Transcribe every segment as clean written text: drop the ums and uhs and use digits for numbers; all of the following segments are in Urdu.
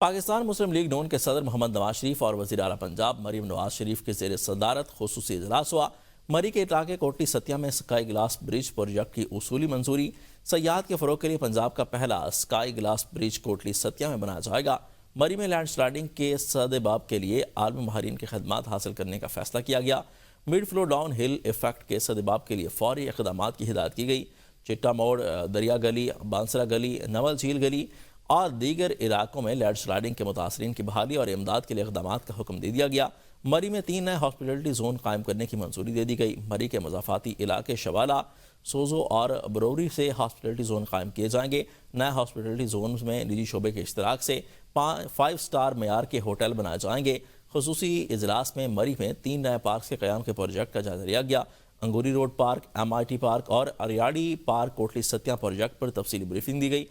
پاکستان مسلم لیگ نون کے صدر محمد نواز شریف اور وزیر اعلیٰ پنجاب مریم نواز شریف کے زیر صدارت خصوصی اجلاس ہوا۔ مری کے علاقے کوٹلی ستیا میں سکائی گلاس برج پروجیکٹ کی اصولی منظوری۔ سیاحت کے فروغ کے لیے پنجاب کا پہلا سکائی گلاس برج کوٹلی ستیا میں بنایا جائے گا۔ مری میں لینڈ سلائڈنگ کے سد باب کے لیے عالمی ماہرین کی خدمات حاصل کرنے کا فیصلہ کیا گیا۔ مڈ فلو ڈاؤن ہل ایفیکٹ کے سد باب کے لیے فوری اقدامات کی ہدایت کی گئی۔ چٹا موڑ، دریا گلی، بانسرا گلی، نول جھیل گلی اور دیگر علاقوں میں لینڈ سلائڈنگ کے متاثرین کی بحالی اور امداد کے لیے اقدامات کا حکم دے دیا گیا۔ مری میں 3 نئے ہاسپٹلٹی زون قائم کرنے کی منظوری دے دی گئی۔ مری کے مضافاتی علاقے شوالا، سوزو اور بروری سے ہاسپٹلٹی زون قائم کیے جائیں گے۔ نئے ہاسپٹلٹی زونز میں نجی شعبے کے اشتراک سے 5 سٹار معیار کے ہوٹل بنائے جائیں گے۔ خصوصی اجلاس میں مری میں 3 نئے پارکس کے قیام کے پروجیکٹ کا جائزہ لیا گیا۔ انگوری روڈ پارک، MIT پارک اور اریاڑی پارک کوٹلی ستیا پروجیکٹ پر تفصیلی بریفنگ دی گئی۔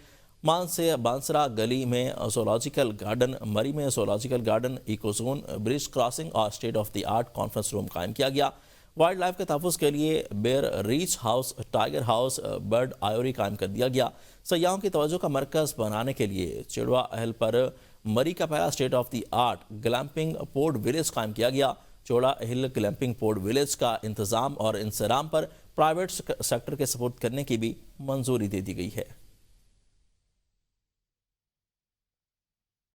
بانسرا گلی میں زولوجیکل گارڈن، مری میں zoological garden, eco zone, bridge crossing اور state of the art conference room قائم کیا گیا۔ وائلڈ لائف کے تحفظ کے لیے بیر ریچ house, tiger house, bird aviary قائم کر دیا گیا۔ سیاحوں کی توجہ کا مرکز بنانے کے لیے چڑوا اہل پر مری کا پہلا state of the art glamping port village قائم کیا گیا۔ چوڑا ہل گلیمپنگ پورٹ ولیج کا انتظام اور انصرام پر پرائیویٹ سیکٹر کے سپورٹ کرنے کی بھی منظوری دے دی گئی ہے۔